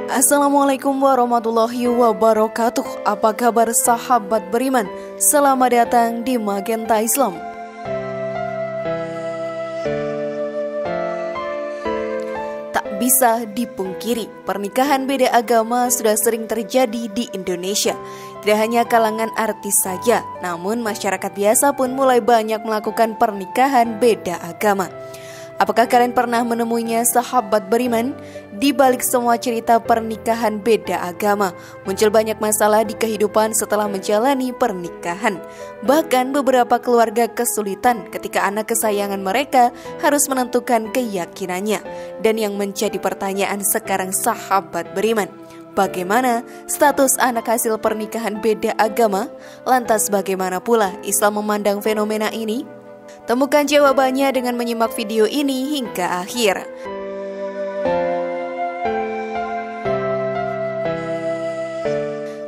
Assalamualaikum warahmatullahi wabarakatuh. Apa kabar sahabat beriman? Selamat datang di Magenta Islam. Tak bisa dipungkiri, pernikahan beda agama sudah sering terjadi di Indonesia. Tidak hanya kalangan artis saja, namun masyarakat biasa pun mulai banyak melakukan pernikahan beda agama. Apakah kalian pernah menemuinya sahabat beriman? Di balik semua cerita pernikahan beda agama, muncul banyak masalah di kehidupan setelah menjalani pernikahan. Bahkan beberapa keluarga kesulitan ketika anak kesayangan mereka harus menentukan keyakinannya. Dan yang menjadi pertanyaan sekarang sahabat beriman, bagaimana status anak hasil pernikahan beda agama? Lantas bagaimana pula Islam memandang fenomena ini? Temukan jawabannya dengan menyimak video ini hingga akhir.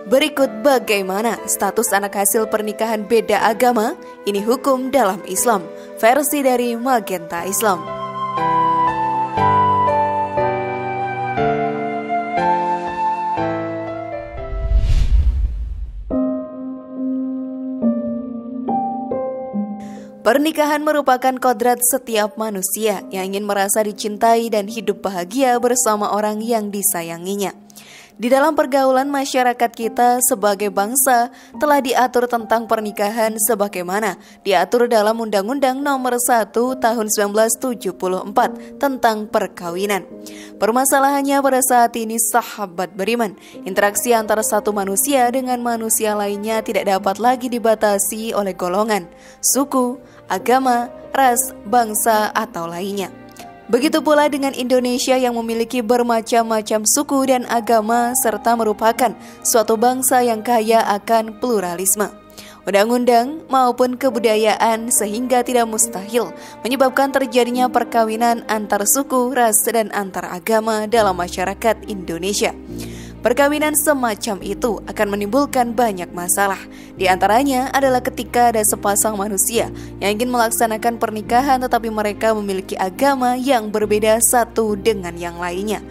Berikut bagaimana status anak hasil pernikahan beda agama, ini hukum dalam Islam, versi dari Magenta Islam. Pernikahan merupakan kodrat setiap manusia yang ingin merasa dicintai dan hidup bahagia bersama orang yang disayanginya. Di dalam pergaulan masyarakat kita sebagai bangsa telah diatur tentang pernikahan sebagaimana diatur dalam Undang-Undang Nomor 1 Tahun 1974 tentang perkawinan. Permasalahannya pada saat ini sahabat beriman, interaksi antara satu manusia dengan manusia lainnya tidak dapat lagi dibatasi oleh golongan, suku, agama, ras, bangsa, atau lainnya. Begitu pula dengan Indonesia yang memiliki bermacam-macam suku dan agama serta merupakan suatu bangsa yang kaya akan pluralisme, undang-undang maupun kebudayaan sehingga tidak mustahil menyebabkan terjadinya perkawinan antar suku, ras, dan antar agama dalam masyarakat Indonesia. Perkawinan semacam itu akan menimbulkan banyak masalah. Di antaranya adalah ketika ada sepasang manusia yang ingin melaksanakan pernikahan tetapi mereka memiliki agama yang berbeda satu dengan yang lainnya.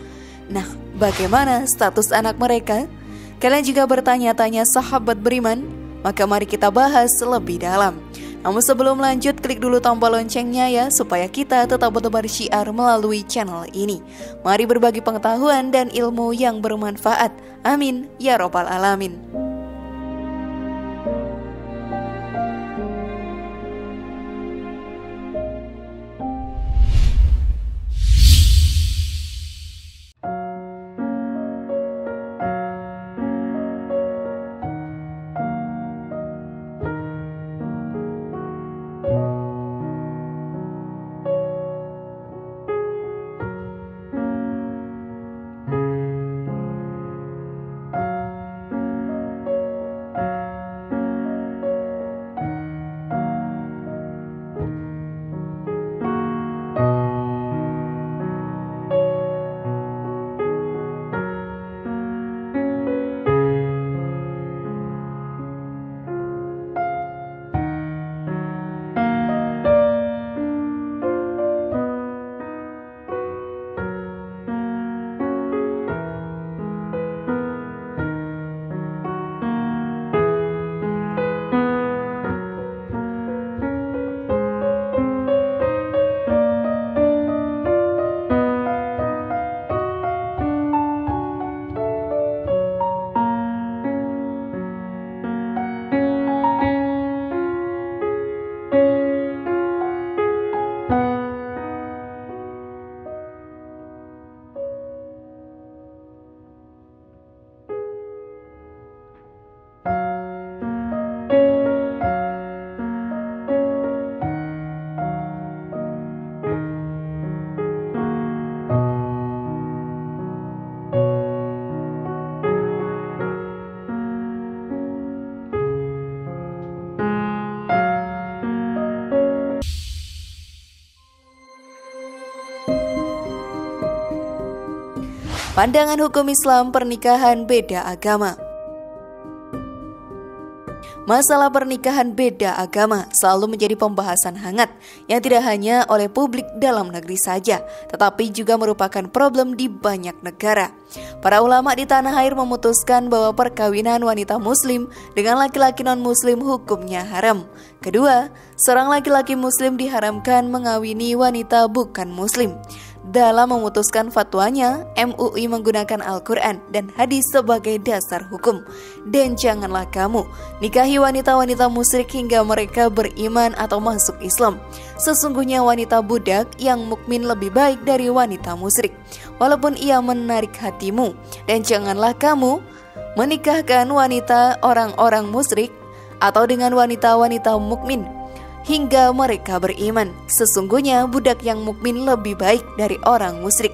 Nah, bagaimana status anak mereka? Kalian juga bertanya-tanya sahabat beriman? Maka mari kita bahas lebih dalam. Namun sebelum lanjut, klik dulu tombol loncengnya ya, supaya kita tetap bertebar syiar melalui channel ini. Mari berbagi pengetahuan dan ilmu yang bermanfaat. Amin ya robbal alamin. Pandangan hukum Islam pernikahan beda agama. Masalah pernikahan beda agama selalu menjadi pembahasan hangat yang tidak hanya oleh publik dalam negeri saja, tetapi juga merupakan problem di banyak negara. Para ulama di tanah air memutuskan bahwa perkawinan wanita muslim dengan laki-laki non-muslim hukumnya haram. Kedua, seorang laki-laki muslim diharamkan mengawini wanita bukan muslim. Dalam memutuskan fatwanya, MUI menggunakan Al-Quran dan hadis sebagai dasar hukum. Dan janganlah kamu nikahi wanita-wanita musyrik hingga mereka beriman atau masuk Islam. Sesungguhnya wanita budak yang mukmin lebih baik dari wanita musyrik, walaupun ia menarik hatimu. Dan janganlah kamu menikahkan wanita orang-orang musyrik atau dengan wanita-wanita mukmin hingga mereka beriman. Sesungguhnya budak yang mukmin lebih baik dari orang musyrik,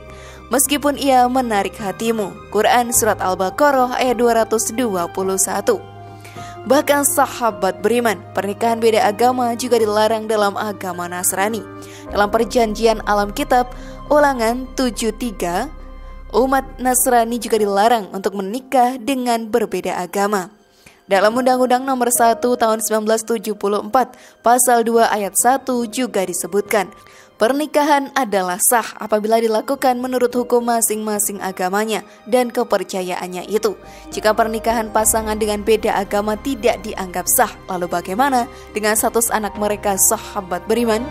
meskipun ia menarik hatimu. Quran Surat Al-Baqarah ayat 221. Bahkan sahabat beriman, pernikahan beda agama juga dilarang dalam agama Nasrani. Dalam perjanjian alam kitab Ulangan 7:3, umat Nasrani juga dilarang untuk menikah dengan berbeda agama. Dalam Undang-Undang Nomor 1 Tahun 1974, Pasal 2 Ayat 1 juga disebutkan, pernikahan adalah sah apabila dilakukan menurut hukum masing-masing agamanya dan kepercayaannya itu. Jika pernikahan pasangan dengan beda agama tidak dianggap sah, lalu bagaimana dengan status anak mereka sahabat beriman?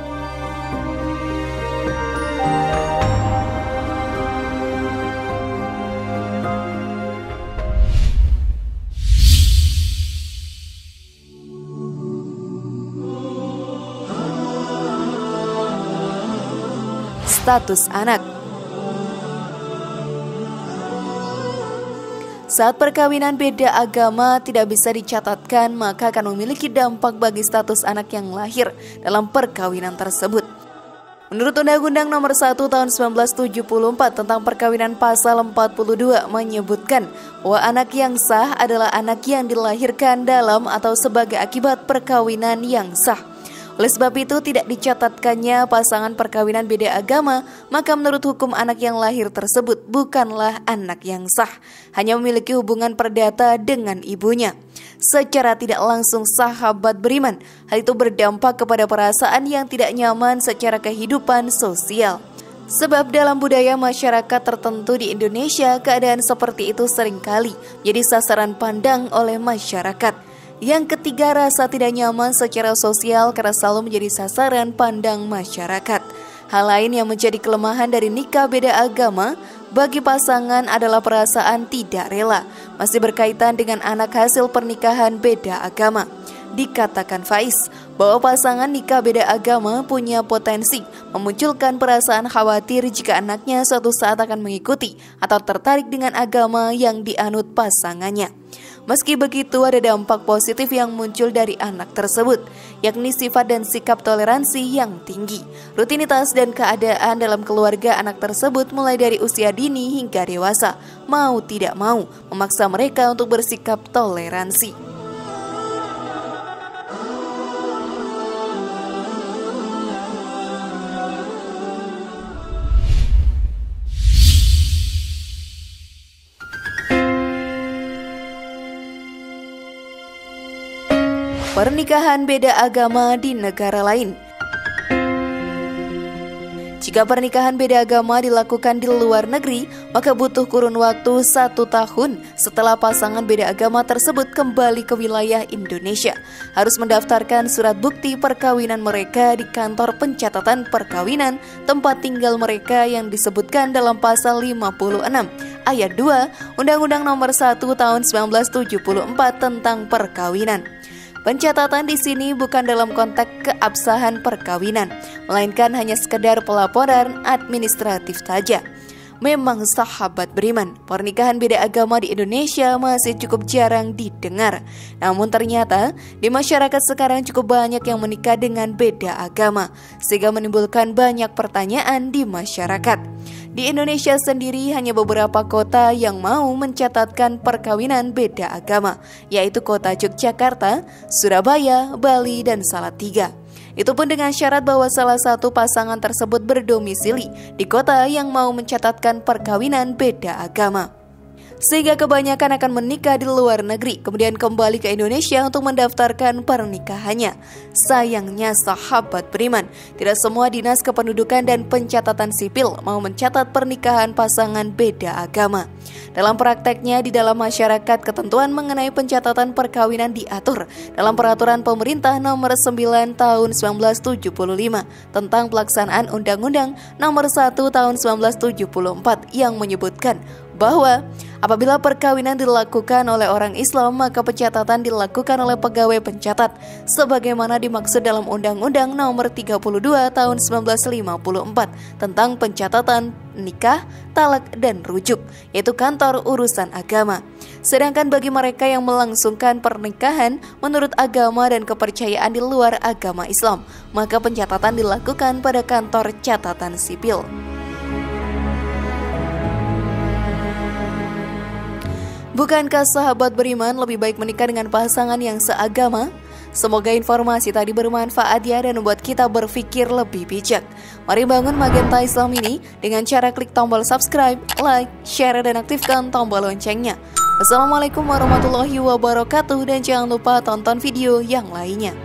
Status anak. Saat perkawinan beda agama tidak bisa dicatatkan, maka akan memiliki dampak bagi status anak yang lahir dalam perkawinan tersebut. Menurut Undang-Undang Nomor 1 Tahun 1974 tentang perkawinan Pasal 42 menyebutkan bahwa anak yang sah adalah anak yang dilahirkan dalam atau sebagai akibat perkawinan yang sah. Oleh sebab itu tidak dicatatkannya pasangan perkawinan beda agama, maka menurut hukum anak yang lahir tersebut bukanlah anak yang sah, hanya memiliki hubungan perdata dengan ibunya. Secara tidak langsung sahabat beriman, hal itu berdampak kepada perasaan yang tidak nyaman secara kehidupan sosial. Sebab dalam budaya masyarakat tertentu di Indonesia, keadaan seperti itu seringkali jadi sasaran pandang oleh masyarakat. Yang ketiga, rasa tidak nyaman secara sosial karena selalu menjadi sasaran pandang masyarakat. Hal lain yang menjadi kelemahan dari nikah beda agama bagi pasangan adalah perasaan tidak rela, masih berkaitan dengan anak hasil pernikahan beda agama. Dikatakan Faiz bahwa pasangan nikah beda agama punya potensi memunculkan perasaan khawatir jika anaknya suatu saat akan mengikuti atau tertarik dengan agama yang dianut pasangannya. Meski begitu, ada dampak positif yang muncul dari anak tersebut, yakni sifat dan sikap toleransi yang tinggi. Rutinitas dan keadaan dalam keluarga anak tersebut mulai dari usia dini hingga dewasa, mau tidak mau memaksa mereka untuk bersikap toleransi. Pernikahan beda agama di negara lain. Jika pernikahan beda agama dilakukan di luar negeri, maka butuh kurun waktu 1 tahun setelah pasangan beda agama tersebut kembali ke wilayah Indonesia. Harus mendaftarkan surat bukti perkawinan mereka di kantor pencatatan perkawinan tempat tinggal mereka yang disebutkan dalam pasal 56 ayat 2 Undang-Undang Nomor 1 Tahun 1974 tentang perkawinan. Pencatatan di sini bukan dalam konteks keabsahan perkawinan, melainkan hanya sekedar pelaporan administratif saja. Memang sahabat beriman, pernikahan beda agama di Indonesia masih cukup jarang didengar. Namun ternyata di masyarakat sekarang cukup banyak yang menikah dengan beda agama, sehingga menimbulkan banyak pertanyaan di masyarakat. Di Indonesia sendiri hanya beberapa kota yang mau mencatatkan perkawinan beda agama, yaitu kota Yogyakarta, Surabaya, Bali, dan Salatiga. Itu pun dengan syarat bahwa salah satu pasangan tersebut berdomisili di kota yang mau mencatatkan perkawinan beda agama. sehingga kebanyakan akan menikah di luar negeri, kemudian kembali ke Indonesia untuk mendaftarkan pernikahannya. Sayangnya sahabat beriman, tidak semua dinas kependudukan dan pencatatan sipil mau mencatat pernikahan pasangan beda agama. Dalam prakteknya di dalam masyarakat, ketentuan mengenai pencatatan perkawinan diatur dalam Peraturan Pemerintah Nomor 9 Tahun 1975 tentang pelaksanaan Undang-Undang Nomor 1 Tahun 1974 yang menyebutkan bahwa apabila perkawinan dilakukan oleh orang Islam, maka pencatatan dilakukan oleh pegawai pencatat sebagaimana dimaksud dalam Undang-Undang Nomor 32 Tahun 1954 tentang pencatatan nikah, talak, dan rujuk, yaitu Kantor Urusan Agama. Sedangkan bagi mereka yang melangsungkan pernikahan menurut agama dan kepercayaan di luar agama Islam, maka pencatatan dilakukan pada Kantor Catatan Sipil. Bukankah sahabat beriman lebih baik menikah dengan pasangan yang seagama? Semoga informasi tadi bermanfaat ya dan membuat kita berpikir lebih bijak. Mari bangun Magenta Islam ini dengan cara klik tombol subscribe, like, share, dan aktifkan tombol loncengnya. Wassalamualaikum warahmatullahi wabarakatuh dan jangan lupa tonton video yang lainnya.